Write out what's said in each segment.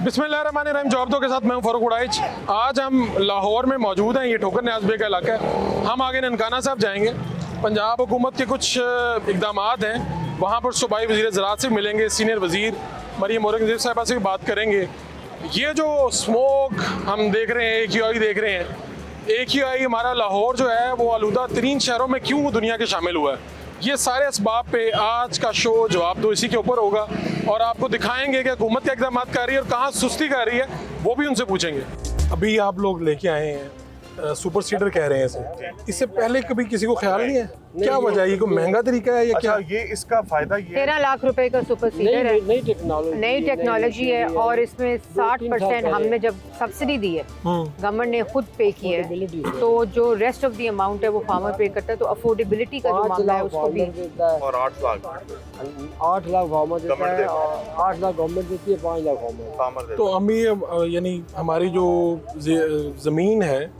बिस्मिल्लाहिर्रहमानिर्रहीम। जवाब के साथ मैं हूं फ़ारूक उड़ाइच। आज हम लाहौर में मौजूद हैं। ये ठोकर न्याज़ बे का इलाका है। हम आगे ननकाना साहब जाएंगे। पंजाब हुकूमत के कुछ इक़दाम हैं, वहाँ पर सूबाई वज़ीर ज़राअत से मिलेंगे, सीनियर वज़ीर मरियम औरंगज़ेब साहिबा से भी बात करेंगे। ये जो स्मोक हम देख रहे हैं, AQI देख रहे हैं, AQI हमारा लाहौर जो है वो आलूदा तरीन शहरों में क्यों दुनिया के शामिल हुआ है, ये सारे इसबाब पे आज का शो जवाब दो इसी के ऊपर होगा। और आपको दिखाएंगे कि हुकूमत क्या इक़दाम कर रही है और कहाँ सुस्ती कर रही है, वो भी उनसे पूछेंगे। अभी आप लोग लेके आए हैं सुपर सीडर कह रहे हैं इसे, इससे पहले कभी किसी को ख्याल नहीं है? क्या वजह है? ये कोई महंगा तरीका है या क्या? ये इसका फायदा ये 13 लाख रुपए का सुपर सीडर है। नई टेक्नोलॉजी है और इसमें 60% हमने जब सब्सिडी दी है, गवर्नमेंट ने खुद पे की है, तो जो रेस्ट ऑफ द अमाउंट है वो फार्मर पे करता है। तो अफोर्डेबिलिटी का जो मामला है उसको भी, और 8 लाख फार्मर देता है और 8 लाख गवर्नमेंट देती है, 5 लाख फार्मर देता तो हमें यानी हमारी जो ज़मीन है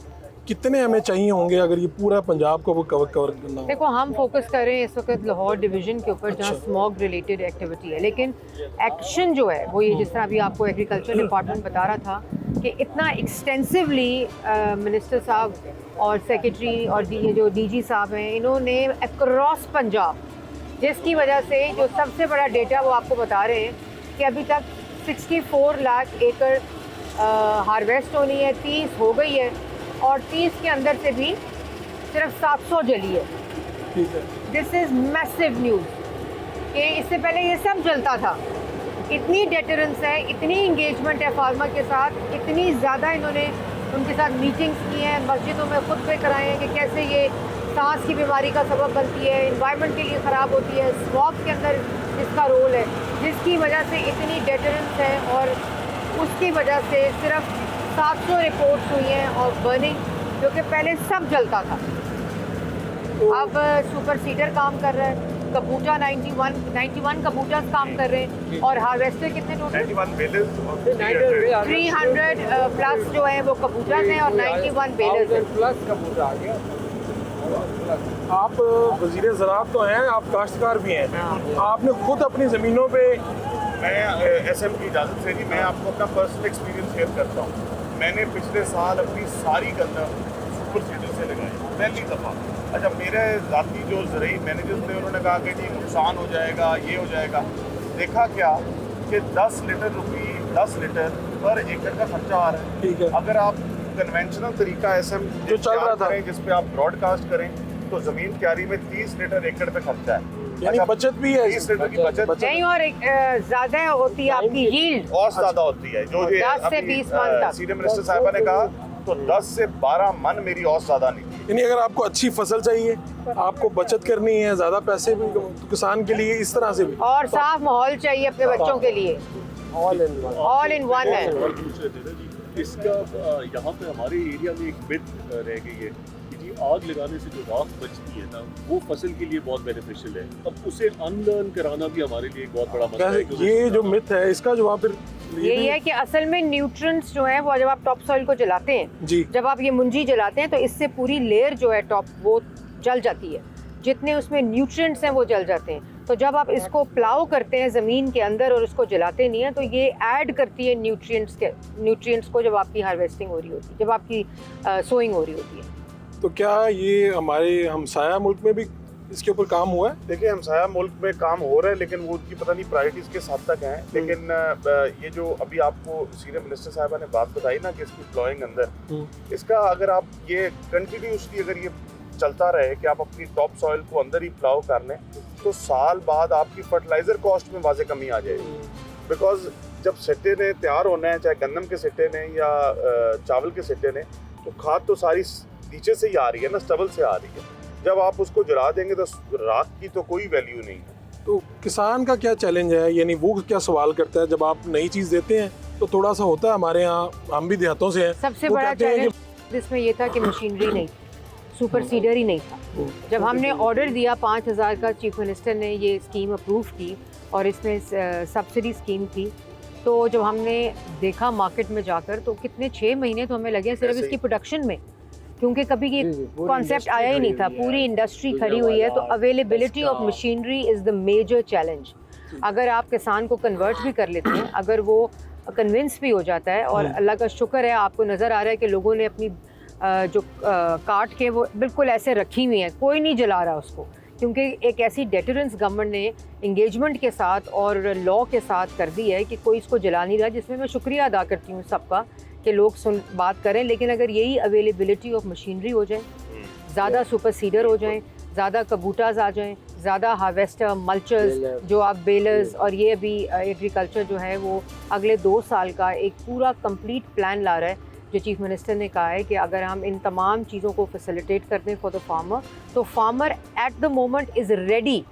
कितने हमें चाहिए होंगे अगर ये पूरा पंजाब को वो कवर करना हो? देखो हम फोकस कर रहे हैं इस वक्त लाहौर डिवीजन के ऊपर जहाँ स्मॉग रिलेटेड एक्टिविटी है, लेकिन एक्शन जो है वो ये जिस तरह अभी आपको एग्रीकल्चर डिपार्टमेंट बता रहा था कि इतना एक्सटेंसिवली मिनिस्टर साहब और सेक्रेटरी और जो DG साहब हैं, इन्होंने अक्रॉस पंजाब, जिसकी वजह से जो सबसे बड़ा डेटा वो आपको बता रहे हैं कि अभी तक 64 लाख एकड़ हार्वेस्ट होनी है, 30 हो गई है और 30 के अंदर से भी सिर्फ 700 जली है। दिस इज़ मैसिव न्यूज़ कि इससे पहले ये सब जलता था। इतनी डेटरेंस है, इतनी इंगेजमेंट है फार्मर के साथ, इतनी ज़्यादा इन्होंने उनके साथ मीटिंग्स की हैं, मस्जिदों में खुद पे कराए हैं कि कैसे ये सांस की बीमारी का सबब बनती है, इन्वायरमेंट के लिए ख़राब होती है, स्मॉग के अंदर इसका रोल है, जिसकी वजह से इतनी डेटरेंस है। और उसकी वजह से सिर्फ 700 रिपोर्ट्स हुई हैं और बर्निंग, जो कि पहले सब जलता था। अब सुपर सीडर काम कर रहा है, कबूटा 91 कबूटा काम कर रहे हैं और हार्वेस्टर कितने टोटल 300 प्लस जो है वो कबूटास हैं और 91 बेलर्स हैं। प्लस कबूटा आ गया। आप वज़ीर ज़राअत तो हैं, आप काश्तकार भी हैं, आपने खुद अपनी ज़मीनों पे मैं SM की इजाज़त से नहीं, मैं आपको अपना पर्सनल एक्सपीरियंस शेयर करता हूँ। मैंने पिछले साल अपनी सारी गंदम सुपर सीडर से लगाई पहली दफ़ा। अच्छा, मेरे ज़ाती जो ज़रूरी मैनेजर्स थे उन्होंने कहा कि जी नुकसान हो जाएगा, ये हो जाएगा। देखा क्या कि 10 लीटर पर एकड़ का खर्चा आ रहा है। ठीक है। अगर आप कन्वेंशनल तरीका SM जो चल रहा था, जिस पे आप ब्रॉडकास्ट करें, तो ज़मीन क्यारी में 30 लीटर एकड़ पे खर्चा है। यानी बचत भी है, 30 लीटर की बचत नहीं और ज़्यादा होती है आपकी यील्ड, और ज़्यादा होती है। जो 10 से 20 मन तक। सीनियर मिनिस्टर साहिबा ने कहा तो 10 से 12 मन मेरी और ज़्यादा नहीं थी। यानी अगर आपको अच्छी फसल चाहिए, आपको बचत करनी है, ज़्यादा पैसे भी किसान के लिए, इस तरह से भी, और साफ माहौल चाहिए अपने बच्चों के लिए, ऑल इन वन है। इसका यहाँ पे हमारे एरिया में एक मिथ रह गई है कि जी आग लगाने से जो राख बचती है ना, वो फसल के लिए बहुत बेनिफिशियल है। अब उसे अनलर्न कराना भी हमारे लिए एक बहुत बड़ा मसला है। ये जो मिथ है इसका जवाब फिर यही है कि असल में न्यूट्रिएंट्स जो है वो जब आप टॉप सॉइल को जलाते हैं जी, जब आप ये मुंजी जलाते हैं तो इससे पूरी लेयर जो है टॉप वो जल जाती है, जितने उसमें न्यूट्रिएंट्स हैं वो जल जाते हैं। तो जब आप इसको प्लाउ करते हैं ज़मीन के अंदर और उसको जलाते नहीं है तो ये ऐड करती है न्यूट्रिएंट्स को जब आपकी हार्वेस्टिंग हो रही होती है, जब आपकी सोइंग हो रही होती है। तो क्या ये हमारे हमसाया मुल्क में भी इसके ऊपर काम हुआ है? देखिए, हमसाया मुल्क में काम हो रहा है, लेकिन वो उनकी पता नहीं प्रायोरिटीज किस हद तक हैं। लेकिन ये जो अभी आपको सीनियर मिनिस्टर साहिबा ने बात बताई ना कि इसकी प्लॉइंग अंदर, इसका अगर आप ये कंटिन्यूसली अगर ये चलता रहे कि आप अपनी टॉप सॉइल को अंदर ही प्लाउ कर लें, तो साल बाद आपकी फर्टिलाइजर कॉस्ट में वाज़े कमी आ जाएगी। बिकॉज जब सिट्टे ने तैयार होना है, चाहे गंदम के सिट्टे ने या चावल के सिट्टे ने, तो खाद तो सारी नीचे से ही आ रही है ना, स्टबल से आ रही है। जब आप उसको जला देंगे तो राख की तो कोई वैल्यू नहीं है। तो किसान का क्या चैलेंज है, यानी वो क्या सवाल करता है जब आप नई चीज़ देते हैं? तो थोड़ा सा होता है हमारे यहाँ, हम भी देहातों से हैं, सबसे वो बड़ा कहते हैं चैलेंज इसमें ये था कि मशीनरी नहीं, सुपर सीडर ही नहीं था। जब हमने ऑर्डर दिया 5000 का, चीफ मिनिस्टर ने ये स्कीम अप्रूव की और इसमें सब्सिडी स्कीम थी, तो जब हमने देखा मार्केट में जाकर तो कितने 6 महीने तो हमें लगे सिर्फ इसकी प्रोडक्शन में, क्योंकि कभी ये कॉन्सेप्ट आया ही नहीं था। पूरी इंडस्ट्री खड़ी हुई है, तो availability of machinery is the major challenge. अगर आप किसान को कन्वर्ट भी कर लेते हैं, अगर वो कन्विंस भी हो जाता है। और अल्लाह का शुक्र है, आपको नज़र आ रहा है कि लोगों ने अपनी जो काट के वो बिल्कुल ऐसे रखी हुई हैं, कोई नहीं जला रहा उसको, क्योंकि एक ऐसी डेटरेंस गवर्नमेंट ने इंगेजमेंट के साथ और लॉ के साथ कर दी है कि कोई इसको जला नहीं रहा, जिसमें मैं शुक्रिया अदा करती हूँ सबका कि लोग बात करें। लेकिन अगर यही अवेलेबिलिटी ऑफ मशीनरी हो जाए, ज़्यादा सुपर सीडर हो जाएं, ज़्यादा कबूटाज आ जाएं, ज़्यादा हार्वेस्टर, मल्चर्स, जो आप बेलर्स, और ये अभी एग्रीकल्चर जो है वो अगले 2 साल का एक पूरा कंप्लीट प्लान ला रहा है, जो चीफ मिनिस्टर ने कहा है कि अगर हम इन तमाम चीज़ों को फैसिलिटेट कर दें फॉर द फार्मर, तो farmer at the moment is ready,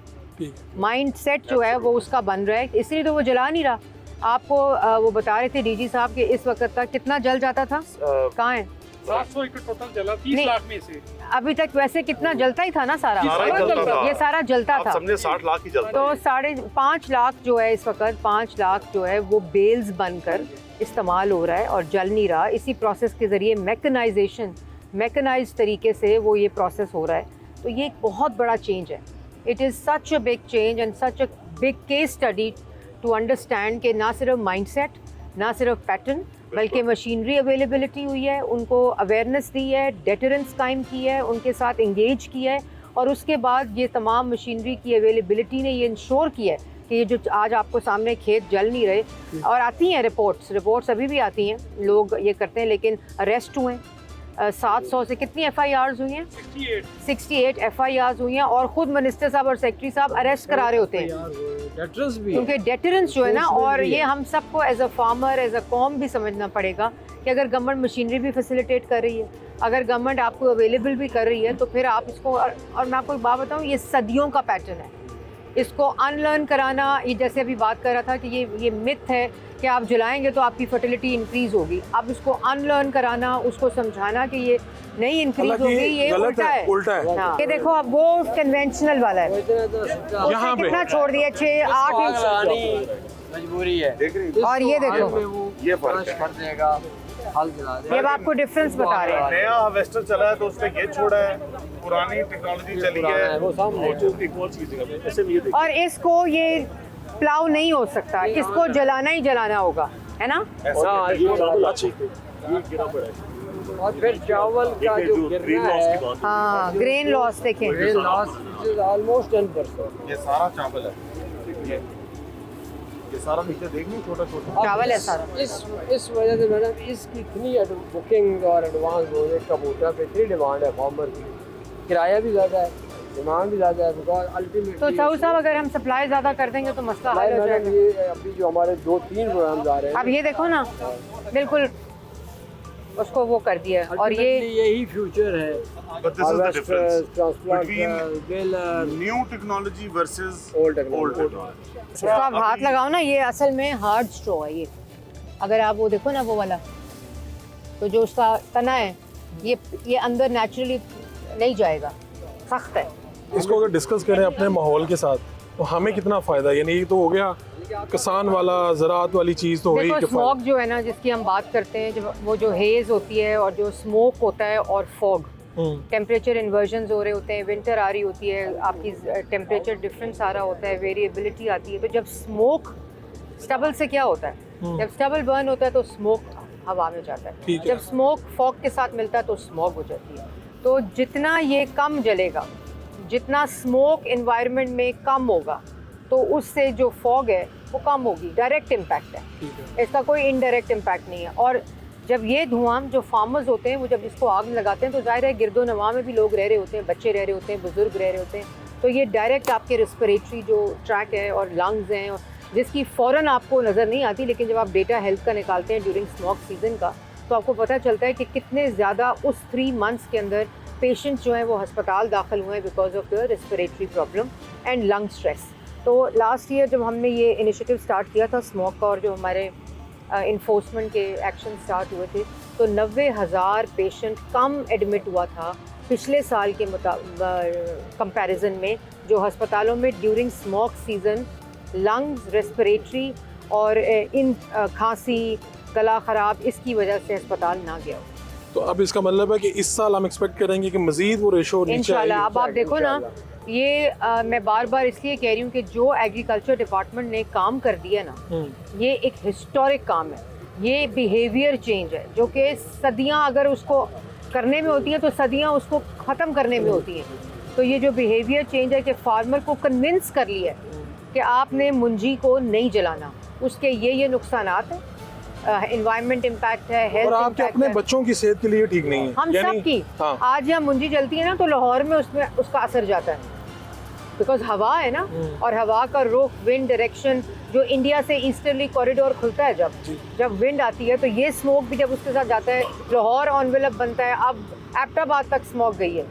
mind set जो है वो उसका बन रहा है, इसलिए तो वो जला नहीं रहा। आपको वो बता रहे थे डीजी साहब कि इस वक्त तक कितना जल जाता था, कहाँ है 700 एकड़ टोटल जला 30 लाख में से। अभी तक? वैसे कितना जलता ही था ना सारा, सारा ही जलता था। ये सारा जलता था। समझे 60 लाख ही जलता तो है। 5.5 लाख जो है इस वक्त, 5 लाख जो है वो बेल्स बनकर इस्तेमाल हो रहा है और जल नहीं रहा। इसी प्रोसेस के ज़रिए मैकेनाइज्ड तरीके से वो ये प्रोसेस हो रहा है। तो ये एक बहुत बड़ा चेंज है। It is such a big change and such a big case study to understand कि ना सिर्फ माइंडसेट, ना सिर्फ पैटर्न, बल्कि मशीनरी अवेलेबिलिटी हुई है, उनको अवेयरनेस दी है, डेटरेंस कायम की है, उनके साथ इंगेज किया है, और उसके बाद ये तमाम मशीनरी की अवेलेबिलिटी ने ये इंश्योर किया है कि ये जो आज आपको सामने खेत जल नहीं रहे। और आती हैं रिपोर्ट्स अभी भी आती हैं, लोग ये करते हैं, लेकिन अरेस्ट हुए 700 से कितनी FIRs हुई हैं? 68 FIRs हुई हैं, और ख़ुद मिनिस्टर साहब और सेक्रेटरी साहब अरेस्ट करा रहे होते हैं, क्योंकि डेटरेंस जो है ना। और ये हम सबको as a farmer, as a कॉम भी समझना पड़ेगा कि अगर गवर्नमेंट मशीनरी भी फैसिलिटेट कर रही है, अगर गवर्नमेंट आपको अवेलेबल भी कर रही है, तो फिर आप इसको, और मैं आपको एक बात बताऊँ, ये सदियों का पैटर्न है। इसको अनलर्न कराना, ये जैसे अभी बात कर रहा था कि ये मिथ है कि आप जलाएंगे तो आपकी फर्टिलिटी इंक्रीज़ होगी। अब इसको अनलर्न कराना, उसको समझाना कि ये नहीं इंक्रीज होगी, ये उल्टा है। हाँ, ये देखो अब वो कन्वेंशनल वाला है, यहाँ पे कितना छोड़ दिया, 6-8 इंच मजबूरी है। और ये देखो, ये फर्क कर देगा, हल चला देगा। ये अब आपको डिफरेंस बता रहे हैं। नया हार्वेस्टर चला है तो उसने ये छोड़ा है, पुरानी टेक्नोलॉजी चली है। वो सामने एक और चीज़ है, ऐसे ये देखिए, और इसको ये प्लाव नहीं हो सकता, इसको जलाना ही जलाना होगा, है ना। ये चावल अच्छी ये गिरा पड़ा है। और फिर चावल का देखिए, जो जो गिरना ग्रेन लॉस है, की बात हाँ, ग्रेन लॉस देखें, लॉस इज ऑलमोस्ट 10%। ये सारा चावल है, ये सारा नीचे देखिए, छोटा छोटा चावल है सारा। इस वजह से मैडम इसकी इतनी बुकिंग और एडवांस होने कबूतर पे इतनी डिमांड है फार्मर की, किराया भी ज़्यादा है, डिमांड भी ज़्यादा है, बिकॉज अल्टीमेटली तो साहू साहब अगर हम सप्लाई ज़्यादा कर देंगे तो मसला हल हो मैडम जाएगा। ये अभी जो हमारे 2-3 प्रोग्राम्स आ रहे हैं, अब ये देखो ना, बिल्कुल उसको वो कर दिया है। और ये यही फ्यूचर है। But this is the difference transplant between baler new technology versus old old technology. technology. इसको आप हाथ लगाओ ना, ये असल में हार्ड स्ट्रॉ है। ये अगर आप वो देखो ना, वो वाला, तो जो उसका तना है, ये अंदर नेचुरली नहीं जाएगा, सख्त है। इसको अगर डिस्कस करें अपने माहौल के साथ, तो हमें कितना फ़ायदा, यानी ये तो हो गया किसान वाला, ज़राअत वाली चीज़ तो हो देखो गई। स्मोक जो है ना, जिसकी हम बात करते हैं, जब वो जो हेज़ होती है और जो स्मोक होता है और फॉग, टेम्परेचर इन्वर्जन्स हो रहे होते हैं, विंटर आ रही होती है, आपकी टेम्परेचर डिफरेंस आ रहा होता है, वेरिएबिलिटी आती है। तो जब स्मोक स्टबल से क्या होता है, जब स्टबल बर्न होता है तो स्मोक हवा में जाता है, जब स्मोक फॉग के साथ मिलता है तो स्मॉग हो जाती है। तो जितना ये कम जलेगा, जितना स्मोक एनवायरनमेंट में कम होगा, तो उससे जो फॉग है वो कम होगी। डायरेक्ट इम्पैक्ट है, इसका कोई इनडायरेक्ट इम्पैक्ट नहीं है। और जब ये धुआं, जो फार्मर्स होते हैं, वो जब इसको आग में लगाते हैं, तो जाहिर है गिरदो नवा में भी लोग रह रहे होते हैं, बच्चे रह रहे होते हैं, बुजुर्ग रह रहे होते हैं। तो ये डायरेक्ट आपके रेस्पिरेटरी जो ट्रैक है और लंग्स हैं, जिसकी फ़ौरन आपको नज़र नहीं आती, लेकिन जब आप डेटा हेल्थ का निकालते हैं ड्यूरिंग स्मॉग सीज़न का, तो आपको पता चलता है कि कितने ज़्यादा उस 3 मंथ्स के अंदर पेशेंट्स जो हैं वो अस्पताल दाखिल हुए हैं because of the respiratory problem and lung stress. तो लास्ट ईयर जब हमने ये इनिशिएटिव स्टार्ट किया था स्मोक का, और जो हमारे इन्फोर्समेंट के एक्शन स्टार्ट हुए थे, तो 90,000 पेशेंट कम एडमिट हुआ था पिछले साल के कंपैरिजन में, जो अस्पतालों में during smoke season lungs, respiratory और इन खांसी, गला ख़राब, इसकी वजह से अस्पताल ना गया हो। तो अब इसका मतलब है कि इस साल हम एक्सपेक्ट करेंगे कि मजीद वो रेशो नीचे इंशाल्लाह। आएगी। अब आप देखो ना, ये मैं बार बार इसलिए कह रही हूँ कि जो एग्रीकल्चर डिपार्टमेंट ने काम कर दिया ना, ये एक हिस्टोरिक काम है, ये बिहेवियर चेंज है जो कि सदियाँ अगर उसको करने में होती हैं तो सदियाँ उसको ख़त्म करने में होती हैं। तो ये जो बिहेवियर चेंज है कि फार्मर को कन्विंस कर लिया है कि आपने मुंजी को नहीं जलाना, उसके ये नुकसानात हैं, एनवायरनमेंट इम्पैक्ट है, हेल्थ और आपके इम्पैक्ट अपने है, बच्चों की सेहत के लिए ठीक नहीं है। हम सब की। हाँ। आज यहाँ मुंजी जलती है ना तो लाहौर में उसमें उसका असर जाता है, बिकॉज हवा है ना, और हवा का रुख, विंड डायरेक्शन, जो इंडिया से ईस्टर्ली कॉरिडोर खुलता है जब विंड आती है तो ये स्मोक भी जब उसके साथ जाता है, लाहौर एनवेलप बनता है। अब एबटाबाद तक स्मोक गई है,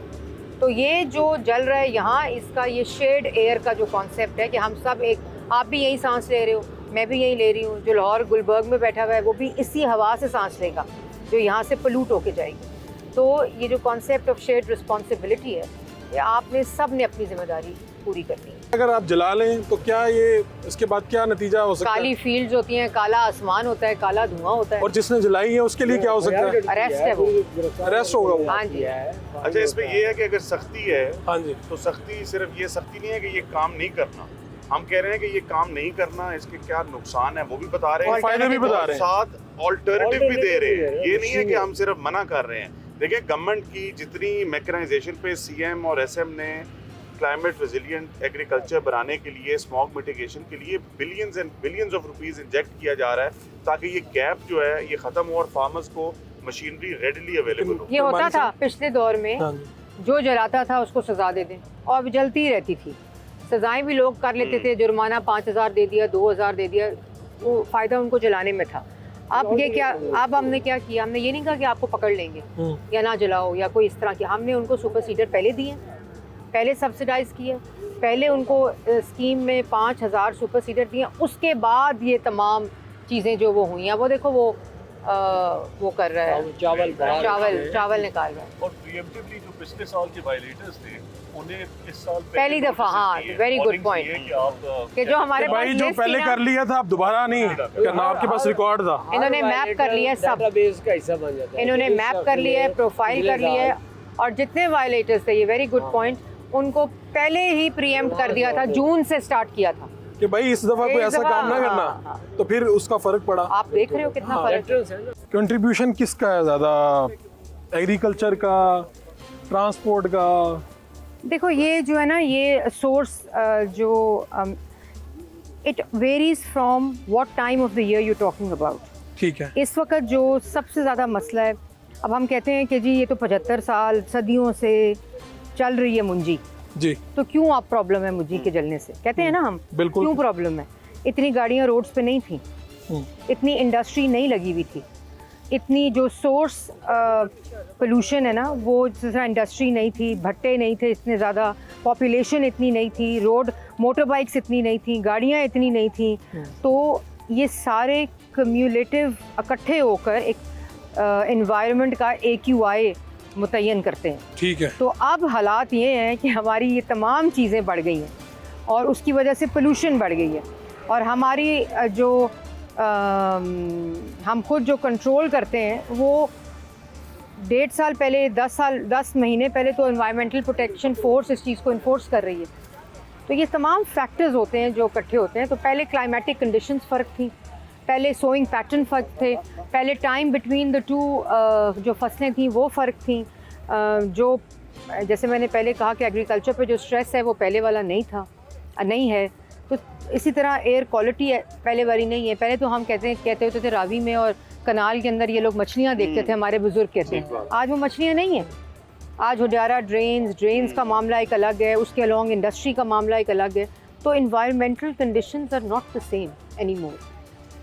तो ये जो जल रहा है यहाँ, इसका ये शेड एयर का जो कॉन्सेप्ट है कि हम सब एक, आप भी यही सांस ले रहे हो, मैं भी यही ले रही हूँ, जो लाहौर गुलबर्ग में बैठा हुआ है वो भी इसी हवा से सांस लेगा जो यहाँ से पोल्यूट होके जाएगी। तो ये जो कॉन्सेप्ट ऑफ शेयर्ड रिस्पॉन्सिबिलिटी है, ये आपने सब ने अपनी जिम्मेदारी पूरी करनी है। अगर आप जला लें तो क्या ये इसके बाद क्या नतीजा हो सकता काली है? फील्ड्स होती हैं, काला आसमान होता है, काला धुआं होता है, और जिसने जलाई है उसके लिए क्या हो सकता है? अरेस्ट है वो। अरेस्ट होगा वो। हाँ जी। अच्छा, इसमें ये है कि अगर सख्ती है हाँ जी। तो सख्ती सिर्फ ये सख्ती नहीं है कि ये काम नहीं करना, हम कह रहे हैं कि ये काम नहीं करना, इसके क्या नुकसान है वो भी बता रहे हैं, फायदे भी बता रहे हैं, साथ ऑल्टरनेटिव भी दे रहे हैं। ये नहीं है कि हम सिर्फ मना कर रहे हैं। देखिए, गवर्नमेंट की जितनी मैकेनाइजेशन पे सीएम और एसएम ने क्लाइमेट रेजिलिएंट एग्रीकल्चर बनाने के लिए, स्मॉग मिटिगेशन के लिए billions and billions of rupees inject किया जा रहा है ताकि ये गैप जो है ये खत्म हो और फार्मर्स को मशीनरी रेडिली अवेलेबल हो। ये होता था पिछले दौर में, हाँ जी। जो जलाता था उसको सजा दे दें, और जलती ही रहती थी। सजाएं भी लोग कर लेते थे, जुर्माना 5,000 दे दिया, 2,000 दे दिया, वो फ़ायदा उनको जलाने में था। अब ये क्या, अब हमने क्या किया, हमने ये नहीं कहा कि आपको पकड़ लेंगे या ना जलाओ या कोई इस तरह की, हमने उनको सुपर सीडर पहले दिए, पहले सब्सिडाइज़ किया, पहले उनको स्कीम में 5,000 सुपर सीडर दिए, उसके बाद ये तमाम चीज़ें जो वो हुई हैं, वो देखो वो कर रहा है, चावल निकाल रहा है। और प्रीएम्प्टिवली जो पिछले साल के वायलेटर्स थे उन्हें इस साल पहली दफा, हाँ, वेरी गुड पॉइंट, कि जो हमारे पास भाई जो लिस्ट थी पहले ना, कर लिया था आप दोबारा नहीं करना, आपके पास रिकॉर्ड था। इन्होंने मैप कर लिया है सब, डेटाबेस का हिस्सा बन जाता है। इन्होंने मैप कर लिया है, प्रोफाइल कर लिया है, और जितने वायलेटर्स थे, ये वेरी गुड पॉइंट, उनको पहले ही प्रीएम्प्ट कर दिया था, जून से स्टार्ट किया था कि भाई इस दफा कोई इस ऐसा दफा, काम ना हाँ, करना, हाँ। तो फिर उसका फर्क पड़ा। आप देख रहे हो कितना फर्क है। कंट्रीब्यूशन किसका है ज़्यादा, एग्रीकल्चर का, ट्रांसपोर्ट का? देखो, ये जो है ना, ये सोर्स जो it varies from what time of the year you talking about. ठीक है। इस वक्त जो सबसे ज़्यादा मसला है, अब हम कहते हैं कि जी ये तो 75 साल सदियों से चल रही है मुंजी, जी, तो क्यों आप प्रॉब्लम है मुंजी के जलने से, कहते हैं ना हम, बिल्कुल। क्यों प्रॉब्लम है? इतनी गाड़ियाँ रोड्स पे नहीं थी, इतनी इंडस्ट्री नहीं लगी हुई थी, इतनी जो सोर्स पोल्यूशन है ना, वो जिस तरह इंडस्ट्री नहीं थी, भट्टे नहीं थे इतने ज़्यादा, पॉपुलेशन इतनी नहीं थी, रोड मोटर बाइक्स इतनी नहीं थी, गाड़ियाँ इतनी नहीं थी, तो ये सारे कम्यूलेटिव इकट्ठे होकर एक एनवायरनमेंट का AQI मुतय्यन करते हैं। ठीक है। तो अब हालात ये हैं कि हमारी ये तमाम चीज़ें बढ़ गई हैं और उसकी वजह से पोल्यूशन बढ़ गई है, और हमारी जो हम खुद जो कंट्रोल करते हैं वो 1.5 साल पहले, 10 महीने पहले तो एनवायरमेंटल प्रोटेक्शन फोर्स इस चीज़ को इन्फोर्स कर रही है। तो ये तमाम फैक्टर्स होते हैं जो इकट्ठे होते हैं। तो पहले क्लाइमेटिक कंडीशंस फ़र्क थी, पहले सोइंग पैटर्न फ़र्क थे, पहले टाइम बिटवीन द टू जो फसलें थी वो फ़र्क थी, जो जैसे मैंने पहले कहा कि एग्रीकल्चर पे जो स्ट्रेस है वो पहले वाला नहीं है। तो इसी तरह एयर क्वालिटी है पहले वाली नहीं है। पहले तो हम कहते होते थे रावी में और कनाल के अंदर ये लोग मछलियाँ देखते थे, हमारे बुजुर्ग कहते हैं, आज वो मछलियाँ नहीं हैं। आज हुडियारा ड्रेन्स का मामला एक अलग है, उसके अलॉन्ग इंडस्ट्री का मामला एक अलग है। तो environmental conditions are not the same any more.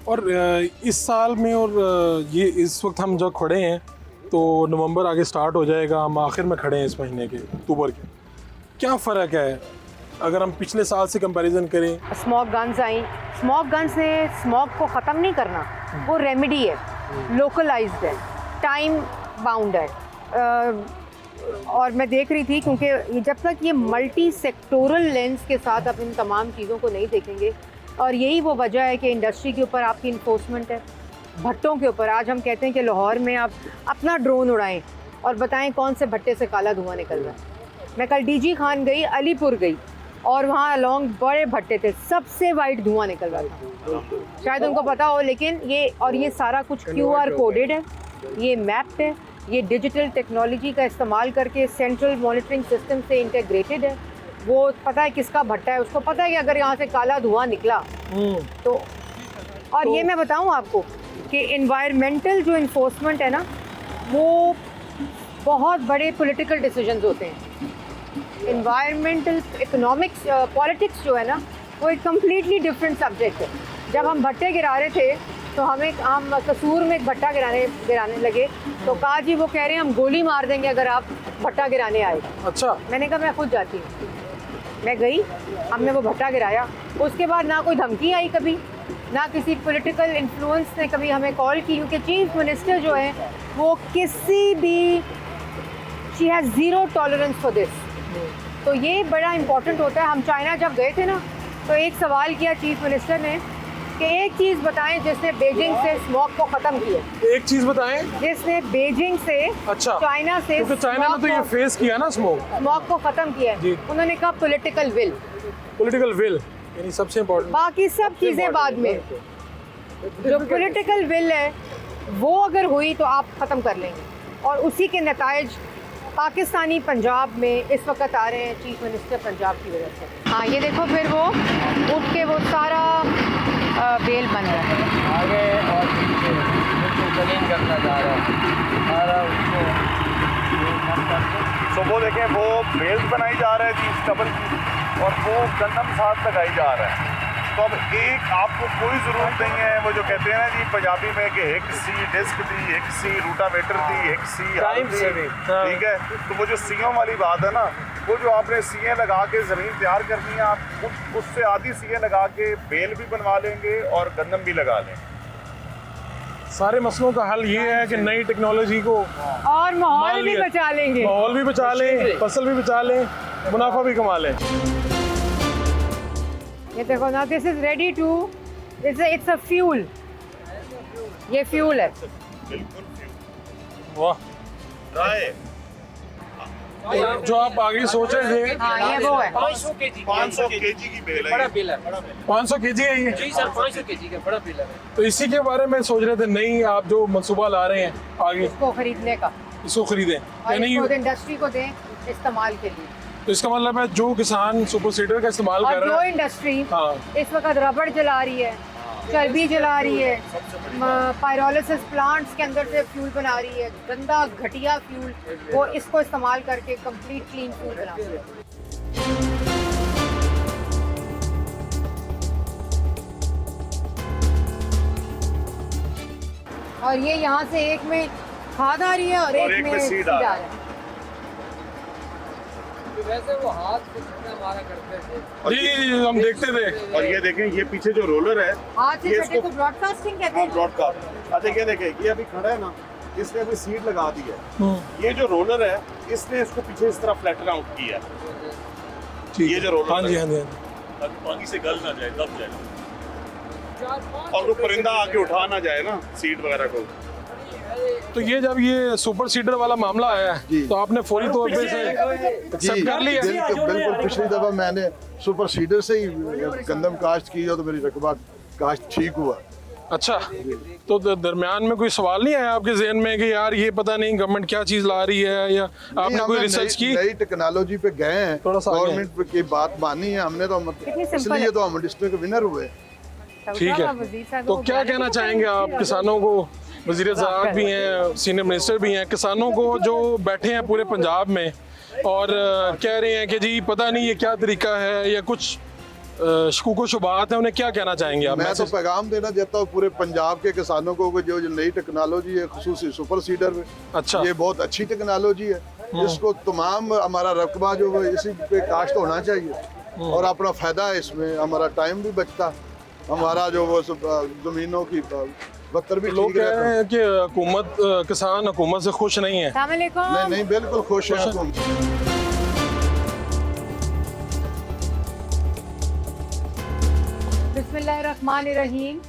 और इस साल में, और ये इस वक्त हम जो खड़े हैं तो नवंबर आगे स्टार्ट हो जाएगा, हम आखिर में खड़े हैं इस महीने के, अक्टूबर के, क्या फ़र्क है अगर हम पिछले साल से कंपैरिजन करें? स्मॉग गन्स आई, स्मॉग गन्स ने स्मॉग को ख़त्म नहीं करना, वो रेमेडी है, लोकलाइज्ड है, टाइम बाउंड है। और मैं देख रही थी, क्योंकि जब तक ये मल्टी सेक्टोरल लेंस के साथ आप इन तमाम चीज़ों को नहीं देखेंगे, और यही वो वजह है कि इंडस्ट्री के ऊपर आपकी इन्फोर्समेंट है, भट्टों के ऊपर। आज हम कहते हैं कि लाहौर में आप अपना ड्रोन उड़ाएं और बताएं कौन से भट्टे से काला धुआं निकल रहा है। मैं कल डीजी खान गई, अलीपुर गई, और वहाँ अलोंग बड़े भट्टे थे, सबसे वाइट धुआं निकल रहा था। शायद उनको पता हो, लेकिन ये सारा कुछ QR कोडेड है, ये मैप्ड है, ये डिजिटल टेक्नोलॉजी का इस्तेमाल करके सेंट्रल मॉनिटरिंग सिस्टम से इंटीग्रेटेड है। वो पता है किसका भट्टा है, उसको पता है कि अगर यहाँ से काला धुआं निकला तो। और ये मैं बताऊँ आपको कि इन्वायरमेंटल जो इन्फोर्समेंट है ना, वो बहुत बड़े पॉलिटिकल डिसीजंस होते हैं। इन्वायरमेंटल इकोनॉमिक्स पॉलिटिक्स जो है ना, वो एक कम्प्लीटली डिफरेंट सब्जेक्ट है। जब हम भट्टे गिरा रहे थे तो हम कसूर में एक भट्टा गिराने लगे, तो कहा जी, वो कह रहे हैं हम गोली मार देंगे अगर आप भट्टा गिराने आए। अच्छा। मैंने कहा मैं खुद जाती हूँ। मैं गई, हमने वो भट्टा गिराया। उसके बाद ना कोई धमकी आई कभी, ना किसी पॉलिटिकल इन्फ्लुएंस ने कभी हमें कॉल की, क्योंकि चीफ मिनिस्टर जो है वो किसी भी, she has zero tolerance for this. तो ये बड़ा इम्पोर्टेंट होता है। हम चाइना जब गए थे ना, तो एक सवाल किया चीफ मिनिस्टर ने कि एक चीज़ बताएं जिसने बीजिंग से स्मॉग को ख़त्म किया। एक चीज़ बताएं जिसने बीजिंग से, अच्छा, चाइना से, क्योंकि चाइना ने तो ये फेस किया ना स्मॉग को ख़त्म किया है। उन्होंने कहा पॉलिटिकल विल। पॉलिटिकल विल यानी सबसे इम्पोर्टेंट, बाकी सब चीज़ें बाद में। जो पॉलिटिकल विल है वो अगर हुई तो आप ख़त्म कर लेंगे, और उसी के नतायज पाकिस्तानी पंजाब में इस वक्त आ रहे हैं चीफ मिनिस्टर पंजाब की वजह से। हाँ, ये देखो फिर वो उठ के वो सारा बेल बन रहा है आगे और पीछे बिल्कुल क्लीन करना जा रहा है सारा उसको। तो वो देखें, वो बेल्ट बनाई जा रहा है जी स्टबल की, और वो गंदम साथ लगाई जा रहा है। तो अब एक आपको कोई ज़रूरत नहीं है, वो जो कहते हैं ना जी पंजाबी में कि एक सी डिस्क थी, एक सी रूटावेटर थी, एक सी टाइम से भी, हाँ। ठीक है। तो वो जो सीओं वाली बात है ना, वो जो आपने सीएं लगा के ज़मीन तैयार करनी है, आप उससे आधी सीएं लगा के बेल भी बनवा लेंगे और गंदम भी लगा लेंगे। सारे मसलों का हल ये है कि नई टेक्नोलॉजी को और माहौल भी बचा लेंगे, माहौल भी बचा लें, फसल भी बचा लें, मुनाफा भी कमा लें। ये देखो ना, this is ready to, it's a fuel. ये फ्यूल है। वाह, राय जो आप आगे सोच रहे थे। हाँ, ये वो है। 500 केजी 500 केजी की बेल बड़ा है। बिल है। 500 केजी है ये। जी सर, 500 केजी का बड़ा बिल है। तो इसी के बारे में सोच रहे थे, नहीं आप जो मंसूबा ला रहे हैं आगे इसको खरीदने का, इसको खरीदें, और यानी इसको इंडस्ट्री को दें इस्तेमाल के लिए। तो इसका मतलब है जो किसान सुपर सीडर का इस्तेमाल और कर जो रहा है, इंडस्ट्री हाँ, इस वक्त रबड़ जला रही है, चर्बी जला रही है, पायरोलिसिस प्लांट्स के अंदर से फ्यूल बना रही है, गंदा घटिया फ्यूल, वो इसको इस्तेमाल करके कंप्लीट क्लीन फ्यूल बना रही है। और ये यहाँ से एक में खाद आ रही है और एक में सीड आ रहा है। वैसे वो हाथ से छटना हमारा करते थे। जी हम देखते थे। और ये देखें, ये पीछे जो रोलर है, हाथ से ये छटे को ब्रॉडकास्टिंग कहते हैं। ब्रॉडकास्ट। अच्छा ये देखें, ये अभी खड़ा है ना, इसने अभी सीड लगा दी है। ये जो रोलर है, इसने इसको पीछे इस तरह फ्लैटन आउट किया है। ठीक ये है। जो रोलर हाँ जी, है। हाँ जी, हाँ जी। ताकि पानी से गल ना जाए, दब जाए, और वो परिंदा आके उठा ना जाए ना सीड वगैरह को। तो ये जब ये सुपर सीडर वाला मामला आया है, तो आपने फौरी तौर पे इसे एक्सेप्ट कर लिया? बिल्कुल। पिछली दफा मैंने सुपर सीडर से ही गंदम काश्त की, तो मेरी रकबा काश्त ठीक हुआ। अच्छा, तो दरमियान में कोई सवाल नहीं आया आपके जहन में कि यार ये पता नहीं गवर्नमेंट क्या चीज़ ला रही है, या आपने कोई रिसर्च की? नई टेक्नोलॉजी पे गए हैं, थोड़ा सा आगे। गवर्नमेंट की बात मानी है हमने, तो इसलिए तो हम डिस्ट्रिक्ट के विनर हुए। ठीक है, तो क्या कहना चाहेंगे आप किसानों को? वज़ीर ज़राअत भी हैं, सीनियर मिनिस्टर भी हैं, किसानों को जो बैठे हैं पूरे पंजाब में और कह रहे हैं कि जी पता नहीं ये क्या तरीका है, या कुछ शकूक व शुबहात है, उन्हें क्या कहना चाहेंगे आप? मैं तो पैगाम देना चाहता हूँ पूरे पंजाब के किसानों को कि जो नई टेक्नोलॉजी है, खुसूसी सुपर सीडर में, अच्छा, ये बहुत अच्छी टेक्नोलॉजी है। इसको तमाम हमारा रकबा जो है इसी पे काश्त होना चाहिए, और अपना फायदा है इसमें, हमारा टाइम भी बचता, हमारा जो वो जमीनों की वक्र भी लोग ठीक कह रहे रहता। हैं कि हुकूमत किसान हुकूमत से खुश नहीं है। अस्सलाम वालेकुम। नहीं नहीं, बिल्कुल खुश हैं तुम। बिस्मिल्लाहिर्रहमानिर्रहीम।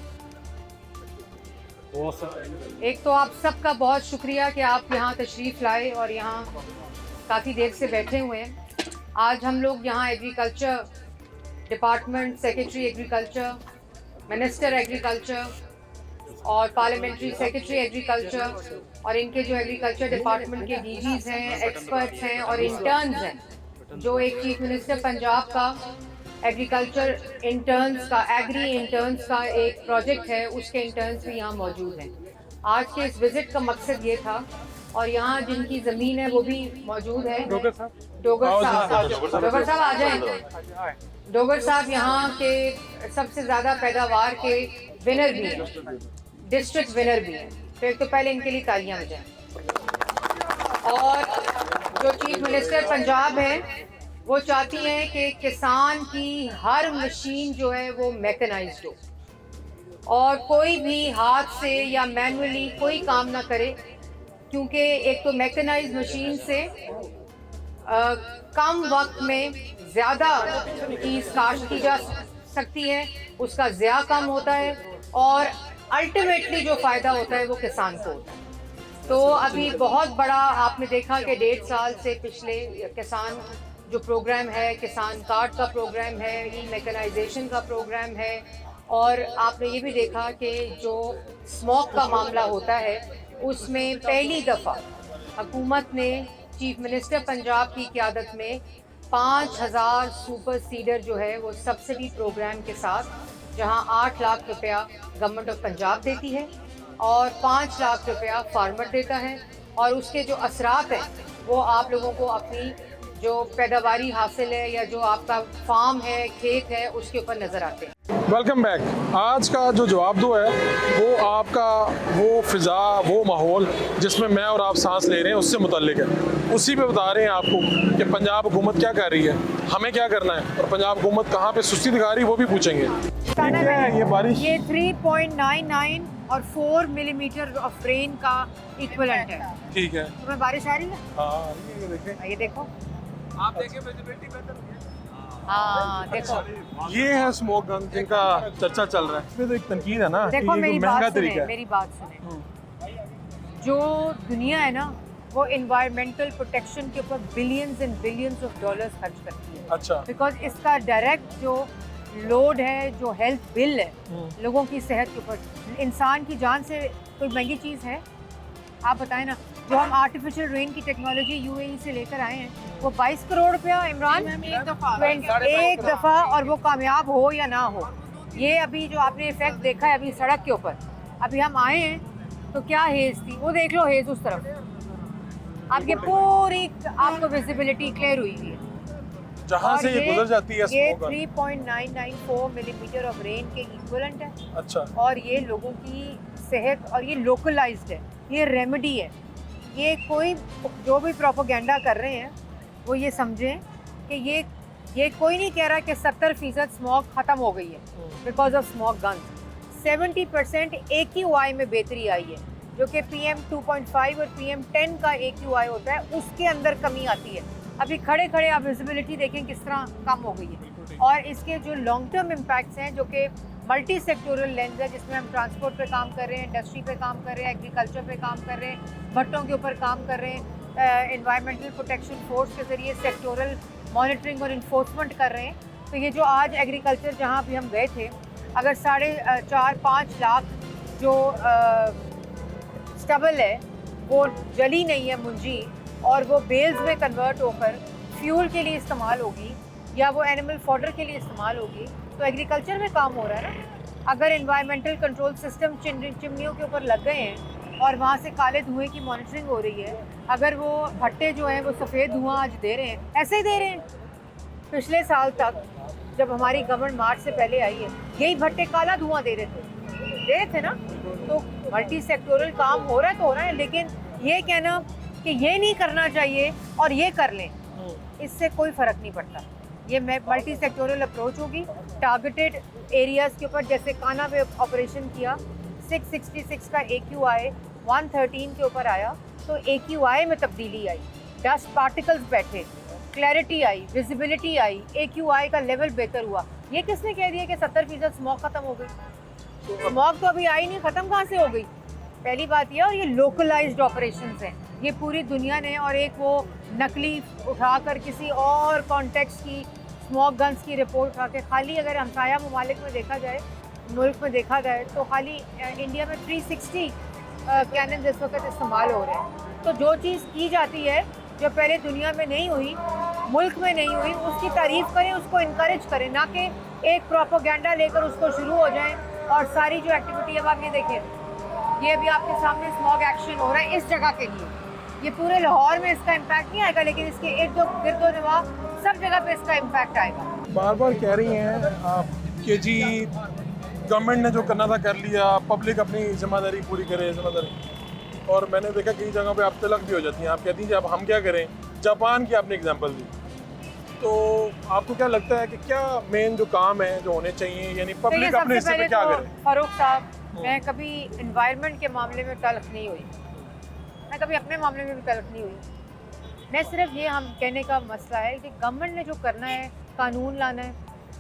एक तो आप सबका बहुत शुक्रिया कि आप यहाँ तशरीफ़ लाए और यहाँ काफ़ी देर से बैठे हुए हैं। आज हम लोग यहाँ agriculture department, secretary agriculture, minister agriculture और पार्लियामेंट्री सेक्रेटरी एग्रीकल्चर और इनके जो एग्रीकल्चर डिपार्टमेंट के डीजीज़ हैं, एक्सपर्ट्स हैं और इंटर्न्स हैं, जो एक चीफ मिनिस्टर पंजाब का एग्रीकल्चर इंटर्न्स का, एग्री इंटर्न्स का एक प्रोजेक्ट है, उसके इंटर्न्स भी यहाँ मौजूद हैं। आज के इस विज़िट का मकसद ये था और यहाँ जिनकी ज़मीन है वो भी मौजूद है। डोगर साहब आ जाएं। डोगर साहब यहाँ के सबसे ज़्यादा पैदावार के विनर भी हैं, डिस्ट्रिक्ट विनर भी हैं, तो एक तो पहले इनके लिए तालियां बजाएं। और जो चीफ मिनिस्टर पंजाब हैं वो चाहती हैं कि किसान की हर मशीन जो है वो मैकेनाइज्ड हो और कोई भी हाथ से या मैनुअली कोई काम ना करे, क्योंकि एक तो मैकेनाइज्ड मशीन से कम वक्त में ज़्यादा चीज़ काश्त की जा सकती है, उसका ज़िया कम होता है और अल्टीमेटली जो फ़ायदा होता है वो किसान को होता है। तो अभी बहुत बड़ा आपने देखा कि 1.5 साल से पिछले किसान जो प्रोग्राम है, किसान कार्ड का प्रोग्राम है, ई मैकेनाइजेशन का प्रोग्राम है और आपने ये भी देखा कि जो स्मोक का मामला होता है उसमें पहली दफ़ा हुकूमत ने चीफ मिनिस्टर पंजाब की क़यादत में 5000 सुपर सीडर जो है वो सब्सिडी प्रोग्राम के साथ, जहां 8 लाख रुपया गवर्नमेंट ऑफ पंजाब देती है और 5 लाख रुपया फार्मर देता है और उसके जो असरात हैं वो आप लोगों को अपनी जो पैदावारी हासिल है या जो आपका फार्म है, खेत है, उसके ऊपर नज़र आते हैं। Welcome back. आज का जो जवाब दो है वो आपका वो फ़िज़ा, वो माहौल जिसमें मैं और आप सांस ले रहे हैं उससे मुतल्लिक है। उसी पे बता रहे हैं आपको कि पंजाब हुकूमत क्या कर रही है, हमें क्या करना है और पंजाब हुकूमत कहाँ पे सुस्ती दिखा रही है वो भी पूछेंगे। ये बारिश ये 3.99 और 4 मिलीमीटर ऑफ रेन का इक्विवेलेंट है। ठीक है, तुम्हें बारिश आ रही है? हाँ ये देखें, ये देखो, आप देखें विजिबिलिटी बेहतर हो गई। हाँ देखो, ये है स्मोक गन जिनका चर्चा चल रहा है। इसमें तो एक तनकीद है ना, देखो कि ये मेरी महंगा बात सुने, तरीका है। मेरी बात सुने। जो दुनिया है ना वो इन्वायरमेंटल प्रोटेक्शन के ऊपर billions and billions of dollars खर्च करती है। अच्छा, बिकॉज इसका डायरेक्ट जो लोड है, जो हेल्थ बिल है लोगों की सेहत के ऊपर, इंसान की जान से कोई महंगी चीज़ है? आप बताएं ना। जो हम आर्टिफिशियल रेन की टेक्नोलॉजी यूएई से लेकर आए हैं वो 22 करोड़ रुपया, इमरान, एक दफ़ा, और वो कामयाब हो या ना हो। ये अभी जो आपने इफेक्ट देखा है अभी सड़क के ऊपर, अभी हम आए हैं तो क्या हेज थी, वो देख लो हेज उस तरफ, आपके पूरी आपको विजिबिलिटी क्लियर हुई हुई है। जहाँ से ये गुजर जाती है ये smoke gun. 3.994 millimetre of rain के इक्विवेलेंट है। अच्छा, और ये लोगों की सेहत, और ये लोकलाइज्ड है, ये रेमेडी है। ये कोई जो भी प्रोपोगेंडा कर रहे हैं वो ये समझें कि ये कोई नहीं कह रहा कि 70% स्मोक ख़त्म हो गई है because of smoke gun. 70% AQI में बेहतरी आई है, जो कि PM 2.5 और PM 10 का AQI होता है, उसके अंदर कमी आती है। अभी खड़े खड़े आप विजिबिलिटी देखें किस तरह कम हो गई है। और इसके जो लॉन्ग टर्म इम्पैक्ट्स हैं, जो कि मल्टी सेक्टोरल लेंस है, जिसमें हम ट्रांसपोर्ट पे काम कर रहे हैं, इंडस्ट्री पे काम कर रहे हैं, एग्रीकल्चर पे काम कर रहे हैं, भट्टों के ऊपर काम कर रहे हैं, एनवायरमेंटल प्रोटेक्शन फोर्स के ज़रिए सेक्टोरल मॉनिटरिंग और इन्फोर्समेंट कर रहे हैं। तो ये जो आज एग्रीकल्चर जहाँ भी हम गए थे, अगर 4.5-5 लाख जो स्टबल है वो जली नहीं है मुंजी, और वो बेल्स में कन्वर्ट होकर फ्यूल के लिए इस्तेमाल होगी या वो एनिमल फॉडर के लिए इस्तेमाल होगी, तो एग्रीकल्चर में काम हो रहा है ना। अगर एनवायरमेंटल कंट्रोल सिस्टम चिमनियों के ऊपर लग गए हैं और वहाँ से काले धुएं की मॉनिटरिंग हो रही है, अगर वो भट्टे जो हैं वो सफ़ेद धुआं आज दे रहे हैं, ऐसे ही दे रहे हैं। पिछले साल तक जब हमारी गवर्नमेंट मार्च से पहले आई है, यही भट्टे काला धुआं दे रहे थे ना। तो मल्टी सेक्टोरल काम हो रहा है तो हो रहा है, लेकिन ये कहना कि ये नहीं करना चाहिए और ये कर लें, इससे कोई फ़र्क नहीं पड़ता। ये मल्टी सेक्टोरल अप्रोच होगी, टारगेटेड एरियाज़ के ऊपर। जैसे काना पे ऑपरेशन किया, 666 का AQI 113 के ऊपर आया, तो AQI में तब्दीली आई, डस्ट पार्टिकल्स बैठे, क्लैरिटी आई, विजिबिलिटी आई, AQI का लेवल बेहतर हुआ। ये किसने कह दिया कि 70% स्मोक ख़त्म हो गई? स्मोक तो अभी आई नहीं, ख़त्म कहाँ से हो गई? पहली बात ये, और ये लोकलाइज्ड ऑपरेशंस हैं, ये पूरी दुनिया ने, और एक वो नकली उठाकर किसी और कॉन्टेक्स्ट की स्मोक गन्स की रिपोर्ट उठा के, खाली अगर हमसाया ममालिक में देखा जाए, मुल्क में देखा जाए, तो खाली इंडिया में 360 कैनन इस वक्त इस्तेमाल हो रहे हैं। तो जो चीज़ की जाती है जो पहले दुनिया में नहीं हुई, मुल्क में नहीं हुई, उसकी तारीफ़ करें, उसको इनकरेज करें, ना कि एक प्रोपोगेंडा लेकर उसको शुरू हो जाएं। और सारी जो एक्टिविटी, अब आप ये देखें, ये भी आपके सामने स्मॉग एक्शन हो रहा है इस जगह के लिए। ये पूरे लाहौर में इसका इम्पैक्ट नहीं आएगा, लेकिन इसके इर्द गिर्द नवा सब जगह पे इसका इम्पैक्ट आएगा। बार बार कह रही हैं आप कि जी गवर्नमेंट ने जो करना था कर लिया, पब्लिक अपनी जिम्मेदारी पूरी करे, जिम्मेदारी। और मैंने देखा कई जगह पे आप तलक भी हो जाती हैं, आप कहती हैं अब हम क्या करें। जापान की आपने एग्जांपल दी, तो आपको क्या लगता है कि क्या मेन जो काम है जो होने चाहिए, यानी पब्लिक अपने हिस्से पे क्या करे? फारूक साहब, मैं कभी इन्वायरमेंट के मामले में तल्ख नहीं हुई, मैं कभी अपने मामले में भी तल्ख नहीं हुई। मैं सिर्फ ये हम कहने का मसला है कि गवर्नमेंट ने जो करना है, कानून लाना है,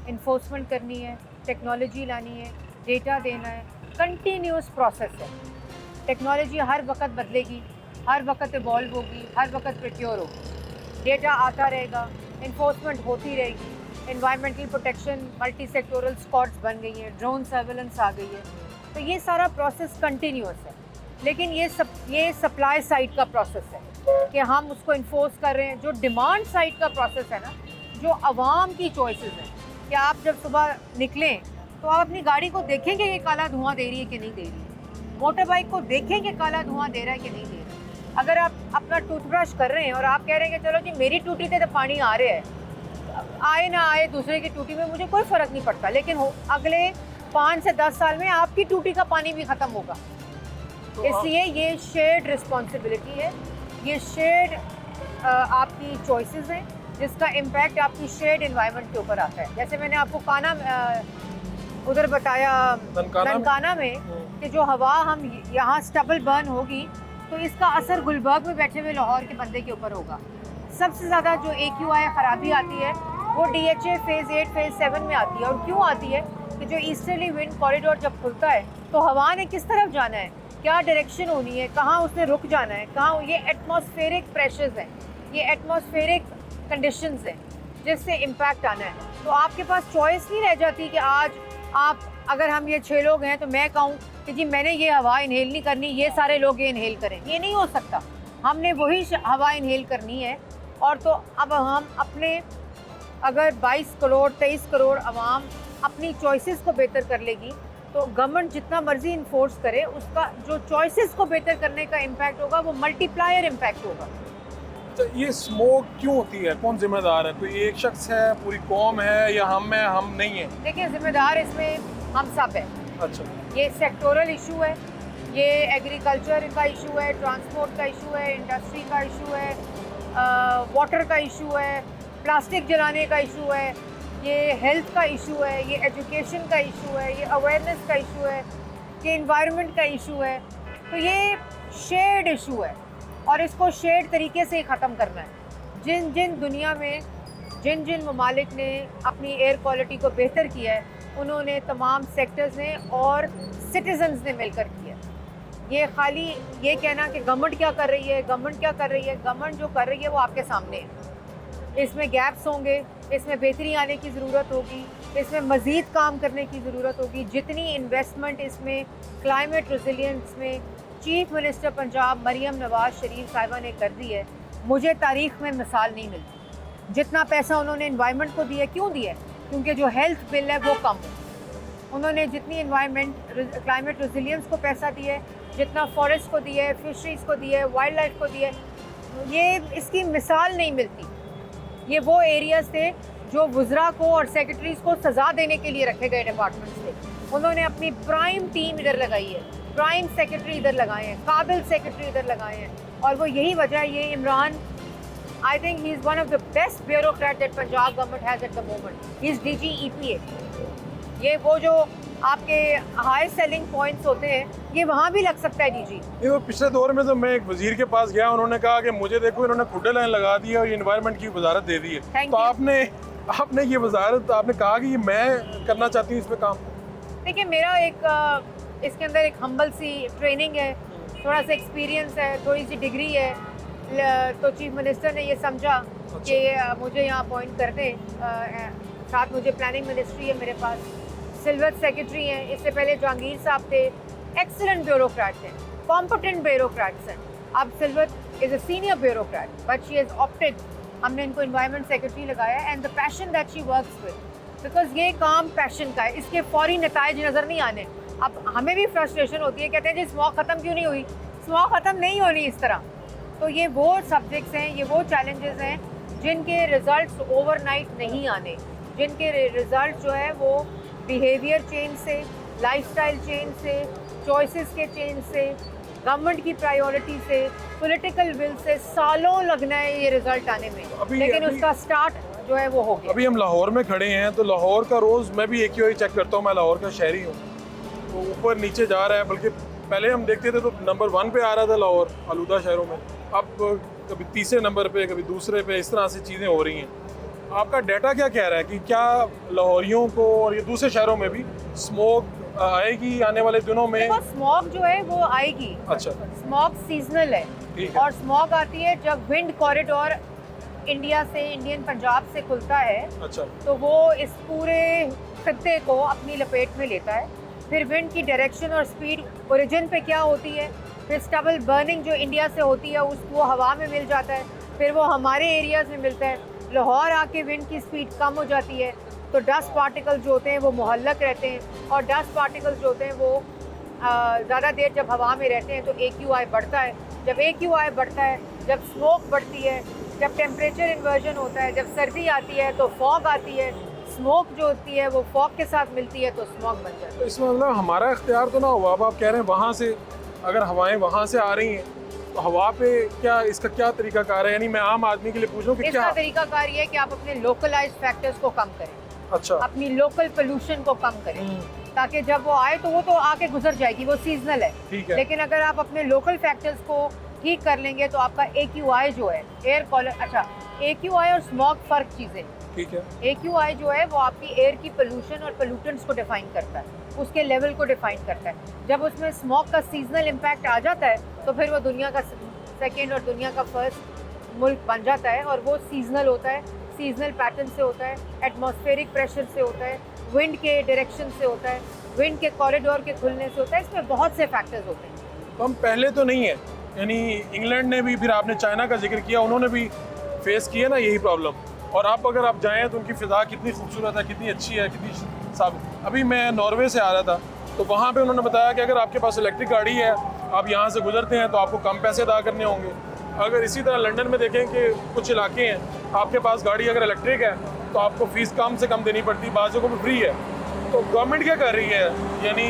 इन्फोर्समेंट करनी है, टेक्नोलॉजी लानी है, डेटा देना है, कंटिन्यूस प्रोसेस है। टेक्नोलॉजी हर वक्त बदलेगी, हर वक्त इवॉल्व होगी, हर वक्त प्रिक्योर होगी, डेटा आता रहेगा, इन्फोर्समेंट होती रहेगी, environmental protection, multi sectoral squads बन गई हैं, ड्रोन सर्वेलेंस आ गई है। तो ये सारा प्रोसेस कंटिन्यूस है, लेकिन ये सप्लाई साइड का प्रोसेस है कि हम उसको इन्फोर्स कर रहे हैं। जो डिमांड साइड का प्रोसेस है ना, जो आवाम की चॉइसेस हैं, कि आप जब सुबह निकलें तो आप अपनी गाड़ी को देखेंगे कि काला धुआं दे रही है कि नहीं दे रही है, मोटर बाइक को देखेंगे काला धुआं दे रहा है कि नहीं दे रहा है। अगर आप अपना टूथब्रश कर रहे हैं और आप कह रहे हैं कि चलो जी मेरी टूटी से तो पानी आ रहा है, आए ना आए दूसरे की टूटी में मुझे कोई फ़र्क नहीं पड़ता, लेकिन अगले 5 से 10 साल में आपकी टूटी का पानी भी ख़त्म होगा। इसलिए ये शेयर्ड रिस्पॉन्सिबिलिटी है, ये शेयर्ड आपकी चॉइसेस हैं, जिसका इम्पैक्ट आपकी शेयर्ड एनवायरनमेंट के ऊपर आता है। जैसे मैंने आपको काना उधर बताया ननकाना में कि जो हवा हम यहाँ स्टबल बर्न होगी तो इसका असर गुलबर्ग में बैठे हुए लाहौर के बंदे के ऊपर होगा। सबसे ज़्यादा जो AQI ख़राबी आती है वो DHA फेज़ 8 फेज़ 7 में आती है। और क्यों आती है कि जो ईस्टर्ली विंड कॉरिडोर जब खुलता है तो हवा ने किस तरफ जाना है, क्या डायरेक्शन होनी है, कहाँ उसने रुक जाना है, कहाँ, ये एटमॉस्फेरिक प्रेशर्स हैं, ये एटमॉस्फेरिक कंडीशंस हैं जिससे इम्पैक्ट आना है। तो आपके पास चॉइस नहीं रह जाती कि आज आप, अगर हम ये 6 लोग हैं तो मैं कहूँ कि जी मैंने ये हवा इनहेल नहीं करनी, ये सारे लोग ये इनहेल करें, ये नहीं हो सकता। हमने वही हवा इनहेल करनी है। और तो अब हम अपने, अगर 22 करोड़ 23 करोड़ आवाम अपनी चॉइसेस को बेहतर कर लेगी तो गवर्नमेंट जितना मर्जी इन्फोर्स करे, उसका जो चॉइसेस को बेहतर करने का इम्पैक्ट होगा वो मल्टीप्लायर इम्पैक्ट होगा। तो ये स्मोक क्यों होती है, कौन जिम्मेदार है? कोई एक शख्स है, पूरी कौम है, या हम हैं, हम नहीं हैं? देखिए, जिम्मेदार इसमें हम सब हैं। अच्छा, ये सेक्टोरल इशू है, ये एग्रीकल्चर का इशू है, ट्रांसपोर्ट का इशू है, इंडस्ट्री का इशू है, वाटर का इशू है, प्लास्टिक जलाने का इशू है, ये हेल्थ का इशू है, ये एजुकेशन का इशू है, ये अवेयरनेस का इशू है, ये इन्वायरमेंट का इशू है। तो ये शेयर्ड इशू है और इसको शेयर्ड तरीके से ख़त्म करना है। जिन जिन दुनिया में जिन ममालिक ने अपनी एयर क्वालिटी को बेहतर किया है, उन्होंने तमाम सेक्टर्स ने और सिटीजन्स ने मिलकर किया। ये खाली ये कहना कि गवर्नमेंट क्या कर रही है, गवर्नमेंट क्या कर रही है, गवर्नमेंट जो कर रही है वो आपके सामने है। इसमें गैप्स होंगे, इसमें बेहतरी आने की ज़रूरत होगी, इसमें मज़ीद काम करने की ज़रूरत होगी। जितनी इन्वेस्टमेंट इसमें क्लाइमेट रेजिलियंस में चीफ मिनिस्टर पंजाब मरियम नवाज शरीफ साहिबा ने कर दी है, मुझे तारीख़ में मिसाल नहीं मिलती। जितना पैसा उन्होंने इन्वायरमेंट को दिया, क्यों दिया? क्योंकि जो हेल्थ बिल है वो कम है। उन्होंने जितनी इन्वायरमेंट क्लाइमेट रेजिलियंस को पैसा दिया है, जितना फॉरेस्ट को दिया है, फिशरीज़ को दिया है, वाइल्ड लाइफ को दिया है, ये इसकी मिसाल नहीं मिलती। ये वो एरियाज़ थे जो वुज़रा को और सेक्रेटरीज़ को सज़ा देने के लिए रखे गए डिपार्टमेंट्स थे। उन्होंने अपनी प्राइम टीम इधर लगाई है, प्राइम सेक्रेटरी इधर लगाए हैं, काबिल सेक्रेटरी इधर लगाए हैं। और वो यही वजह है, ये Imran, I think he is one of the best bureaucrat that Punjab government has at the moment. He is DG EPA। ये वो जो आपके हाई सेलिंग पॉइंट्स होते हैं, ये वहाँ भी लग सकता है DG। ये वो पिछले दौर में तो मैं एक वजीर के पास गया, उन्होंने कहा कि मुझे देखो इन्होंने खुडे लाइन लगा दी है और ये इन्वायरमेंट की वजारत दे दी है। Thank तो you। आपने ये वजारत, आपने कहा कि ये मैं करना चाहती हूँ इस पर काम। देखिए, मेरा एक इसके अंदर एक हम्बल सी ट्रेनिंग है थोड़ा सा एक्सपीरियंस है, थोड़ी सी डिग्री है, तो चीफ मिनिस्टर ने ये समझा कि मुझे यहाँ अपॉइंट कर दे। साथ मुझे प्लानिंग मिनिस्ट्री है मेरे पास, सिल्वर सेक्रेटरी हैं, इससे पहले जहांगीर साहब थे, एक्सीलेंट ब्यूरोक्रेट हैं, कॉम्पिटेंट ब्यूरोक्रेट्स हैं। अब silver is a senior bureaucrat but she has opted, हमने इनको इन्वायरमेंट सेक्रेटरी लगाया and the passion that she works with, because ये काम पैशन का है, इसके फौरी नताइज नज़र नहीं आने। अब हमें भी फ्रस्ट्रेशन होती है, कहते हैं जी स्मॉग ख़त्म क्यों नहीं हुई, स्मॉग ख़त्म नहीं होनी इस तरह। तो ये वो सब्जेक्ट्स हैं, ये वो चैलेंजेस हैं जिनके रिजल्ट्स ओवरनाइट नहीं आने, जिनके रिजल्ट जो है वो बिहेवियर चेंज से, लाइफस्टाइल चेंज से, चॉइसेस के चेंज से, गवर्नमेंट की प्रायोरिटी से, पॉलिटिकल विल से सालों लगना है ये रिजल्ट आने में, लेकिन उसका स्टार्ट जो है वो हो गया। अभी हम लाहौर में खड़े हैं तो लाहौर का रोज़ मैं भी AQI चेक करता हूँ, मैं लाहौर का शहरी हूँ, तो ऊपर नीचे जा रहा है, बल्कि पहले हम देखते थे तो नंबर 1 पे आ रहा था लाहौर आलूदा शहरों में, अब कभी तीसरे नंबर पे, कभी दूसरे पे, इस तरह से चीज़ें हो रही हैं। आपका डाटा क्या कह रहा है कि क्या लाहौरियों को और ये दूसरे शहरों में भी स्मोक आएगी आने वाले दिनों में? देखो स्मॉग जो है वो आएगी। अच्छा, स्मॉग सीजनल है, ठीक है। और स्मॉग आती है जब विंड कॉरिडोर इंडिया से, इंडियन पंजाब से खुलता है, अच्छा, तो वो इस पूरे खत्ते को अपनी लपेट में लेता है। फिर विंड की डायरेक्शन और स्पीड ओरिजिन पे क्या होती है, फिर स्टबल बर्निंग जो इंडिया से होती है वो हवा में मिल जाता है, फिर वो हमारे एरियाज में मिलता है। लाहौर आके विंड की स्पीड कम हो जाती है तो डस्ट पार्टिकल्स जो होते हैं वो मुहल्लक रहते हैं, और डस्ट पार्टिकल्स जो होते हैं वो ज़्यादा देर जब हवा में रहते हैं तो AQI बढ़ता है। जब AQI बढ़ता है, जब स्मोक बढ़ती है, जब टेम्परेचर इन्वर्जन होता है, जब सर्दी आती है तो फॉग आती है, स्मोक जो होती है वो फॉग के साथ मिलती है तो स्मोक बन जाता है। तो इसमें मतलब हमारा इख्तियार तो ना हुआ। अब आप कह रहे हैं वहाँ से अगर हवाएं वहाँ से आ रही हैं तो हवा पे क्या, इसका क्या तरीकाकार है? यानी मैं आम आदमी के लिए पूछ रहा हूँ कि इसका क्या? तरीकाकार ये है कि आप अपने लोकलाइज्ड फैक्टर्स को कम करें, अच्छा, अपनी लोकल पोल्यूशन को कम करें, ताकि जब वो आए तो वो तो आके गुजर जाएगी, वो सीजनल है। ठीक है। लेकिन अगर आप अपने लोकल फैक्टर्स को ठीक कर लेंगे तो आपका AQI जो है, एयर क्वालिटी, अच्छा AQI और स्मॉग फर्क चीज़ें। ठीक है। AQI जो है वो आपकी एयर की पोल्यूशन और पोल्यूटेंट्स को डिफाइन करता है, उसके लेवल को डिफाइन करता है। जब उसमें स्मॉग का सीजनल इम्पैक्ट आ जाता है तो फिर वो दुनिया का सेकेंड और दुनिया का फर्स्ट मुल्क बन जाता है, और वो सीजनल होता है, सीजनल पैटर्न से होता है, एटमॉस्फेरिक प्रेशर से होता है, विंड के डायरेक्शन से होता है, विंड के कॉरिडोर के खुलने से होता है। इसमें बहुत से फैक्टर्स होते हैं। तो हम पहले तो नहीं है, यानी इंग्लैंड ने भी, फिर आपने चाइना का जिक्र किया, उन्होंने भी फेस किया ना यही प्रॉब्लम। और आप अगर आप जाएँ तो उनकी फ़िज़ा कितनी खूबसूरत है, कितनी अच्छी है, कितनी साफ। अभी मैं नॉर्वे से आ रहा था तो वहाँ पे उन्होंने बताया कि अगर आपके पास इलेक्ट्रिक गाड़ी है, आप यहाँ से गुजरते हैं तो आपको कम पैसे अदा करने होंगे। अगर इसी तरह लंदन में देखें कि कुछ इलाके हैं, आपके पास गाड़ी अगर इलेक्ट्रिक है तो आपको फ़ीस कम से कम देनी पड़ती, बाज़ों को भी फ्री है। तो गवर्नमेंट क्या कर रही है, यानी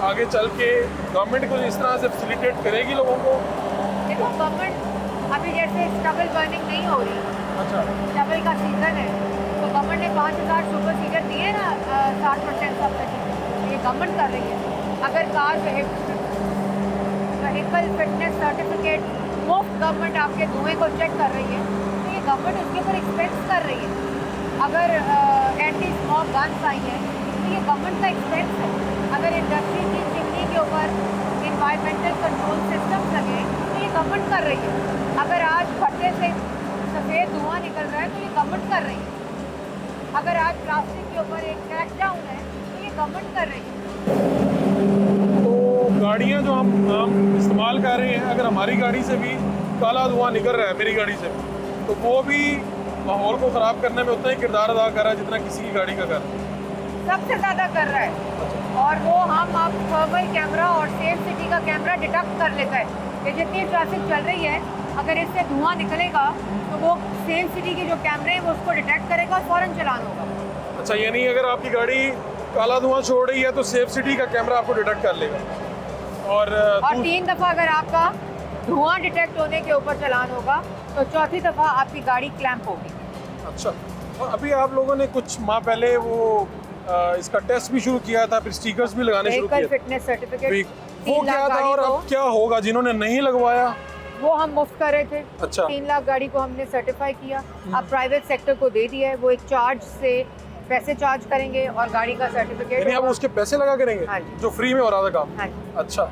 आगे चल के गवर्नमेंट को इस तरह से फैसिलिटेट करेगी लोगों को? देखो गवर्नमेंट अभी जैसे स्टबल बर्निंग नहीं हो रही, अच्छा, स्टबल का सीजन है तो गवर्नमेंट ने 5000 सुपर सीडर दिए ना 60% सब्सिडी, ये गवर्नमेंट कर रही है। अगर कार व्हीकल फिटनेस सर्टिफिकेट मुफ्त गवर्नमेंट आपके धुएं को चेक कर रही है तो ये गवर्नमेंट उसके ऊपर एक्सपेंस कर रही है। अगर एंटी स्मॉग गन्स आई है तो ये गवर्नमेंट का एक्सपेंस है। अगर इंडस्ट्री की चिमनी के ऊपर इन्वायरमेंटल कंट्रोल सिस्टम लगे तो ये गवर्नमेंट कर रही है। अगर आज भट्टे से सफ़ेद धुआं निकल रहा है तो ये गवर्नमेंट कर रही है। अगर आज प्लास्टिक के ऊपर एक क्रैकडाउन है तो ये गवर्नमेंट कर रही है। तो गाड़ियाँ जो हम इस्तेमाल कर रहे हैं, अगर हमारी गाड़ी से भी काला धुआं निकल रहा है, मेरी गाड़ी से, तो वो भी माहौल को ख़राब करने में उतना ही किरदार अदा कर रहा है जितना किसी की गाड़ी का कर रहा है। सबसे ज़्यादा कर रहा है। और वो हम अब थर्मल कैमरा और सेफ सिटी का कैमरा डिटेक्ट कर लेता है कि जितनी ट्रैफिक चल रही है, अगर इससे धुआं निकलेगा तो वो सेफ सिटी के जो कैमरे हैं वो उसको डिटेक्ट करेगा और फ़ौरन चलान होगा। अच्छा, यानी अगर आपकी गाड़ी काला धुआं छोड़ रही है तो सेफ सिटी का कैमरा आपको डिटेक्ट कर लेगा। और 3 दफ़ा अगर आपका धुआं डिटेक्ट होने के ऊपर चलान होगा तो चौथी दफ़ा आपकी गाड़ी क्लैंप होगी। अच्छा, और अभी आप लोगों ने कुछ माह पहले वो इसका टेस्ट भी शुरू किया था, फिर स्टिकर्स भी लगाने शुरू किए थे। फिटनेस सर्टिफिकेट वो क्या था और अब क्या होगा जिन्होंने नहीं लगवाया? वो हम मुफ्त कर रहे थे। अच्छा। 3 लाख गाड़ी को हमने सर्टिफाई किया, अब प्राइवेट सेक्टर को दे दिया है, वो एक चार्ज से पैसे चार्ज करेंगे और गाड़ी का सर्टिफिकेट। यानी आप उसके पैसे लगा करेंगे? हाँ जी। जो फ्री में हो रहा था काम? हाँ जी। अच्छा,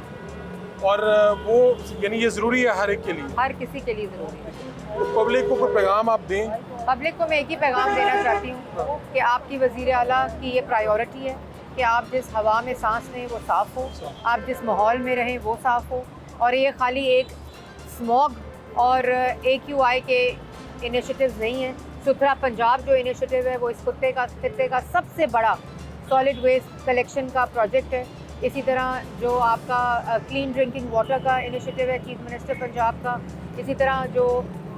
और वो यानी ये ज़रूरी है हर एक के लिए। हर किसी के लिए ज़रूरी है। तो पब्लिक को कोई पैगाम आप दें? पब्लिक को मैं एक ही पैगाम देना चाहती हूँ कि आपकी वज़ीर आला की ये प्रायोरिटी है कि आप जिस हवा में सांस लें वो साफ़ हो, आप जिस माहौल में रहें वो साफ़ हो, और ये खाली एक स्मॉग और AQI के इनिशिएटिव्स नहीं हैं। सुथरा पंजाब जो इनिशिएटिव है वो इस खित्ते का सबसे बड़ा सॉलिड वेस्ट कलेक्शन का प्रोजेक्ट है। इसी तरह जो आपका क्लीन ड्रिंकिंग वाटर का इनिशिएटिव है चीफ मिनिस्टर पंजाब का, इसी तरह जो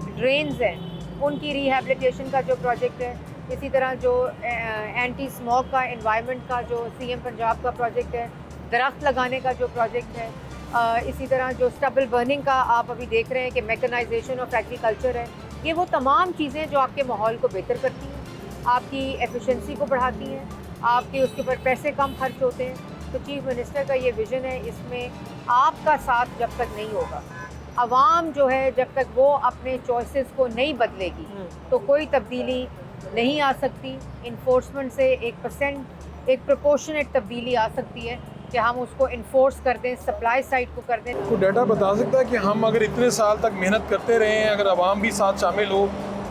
ड्रेन्स हैं उनकी रिहैबिलिटेशन का जो प्रोजेक्ट है, इसी तरह जो एंटी स्मोक का एनवायरनमेंट का जो CM पंजाब का प्रोजेक्ट है, दरख्त लगाने का जो प्रोजेक्ट है, इसी तरह जो स्टबल बर्निंग का आप अभी देख रहे हैं कि मैकेनाइजेशन ऑफ एग्रीकल्चर है। ये वो तमाम चीज़ें जो आपके माहौल को बेहतर करती हैं, आपकी एफिशिएंसी को बढ़ाती हैं, आपके उसके ऊपर पैसे कम खर्च होते हैं। तो चीफ मिनिस्टर का ये विज़न है, इसमें आपका साथ जब तक नहीं होगा, आवाम जो है जब तक वो अपने चॉइसेस को नहीं बदलेगी तो कोई तब्दीली नहीं आ सकती। इन्फोर्समेंट से 1% एक प्रोपोर्शनेट तब्दीली आ सकती है कि हम उसको इन्फोर्स कर दें, सप्लाई साइड को कर दें। कोई डाटा बता सकता है कि हम अगर इतने साल तक मेहनत करते रहे हैं, अगर आवाम भी साथ शामिल हो,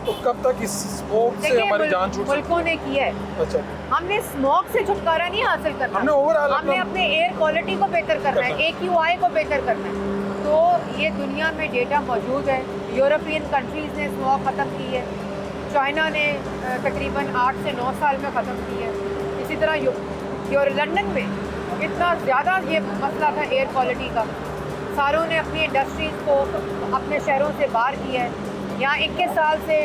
तो कब तक इस स्मोक से हमारी जान छूट सकती है? मुल्कों ने किया है। अच्छा, हमने स्मोक से छुटकारा नहीं हासिल करना, हमने ओवरऑल हमने अपने एयर क्वालिटी को बेहतर करना है, AQI को बेहतर करना है। तो ये दुनिया में डेटा मौजूद है। यूरोपियन कंट्रीज़ ने स्मोक ख़त्म की है, चाइना ने तकरीबन 8 से 9 साल में ख़त्म की है। इसी तरह लंदन में इतना ज़्यादा ये मसला था एयर क्वालिटी का, सारों ने अपनी इंडस्ट्रीज़ को अपने शहरों से बाहर किया है। यहाँ 21 साल से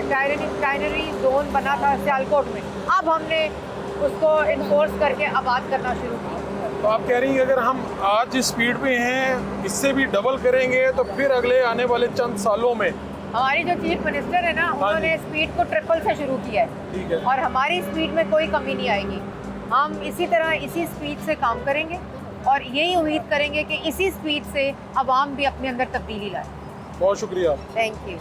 टाइनरी जोन बना था सियालकोट में, अब हमने उसको इन्फोर्स करके आबाद करना शुरू किया। तो आप कह रही हैं अगर हम आज जिस स्पीड पे हैं इससे भी डबल करेंगे तो फिर अगले आने वाले चंद सालों में हमारी जो चीफ मिनिस्टर है ना, उन्होंने स्पीड को ट्रिपल से शुरू किया है। ठीक है। और हमारी स्पीड में कोई कमी नहीं आएगी। हम इसी तरह इसी स्पीड से काम करेंगे और यही उम्मीद करेंगे कि इसी स्पीड से आवाम भी अपने अंदर तब्दीली लाए। बहुत शुक्रिया। Thank you.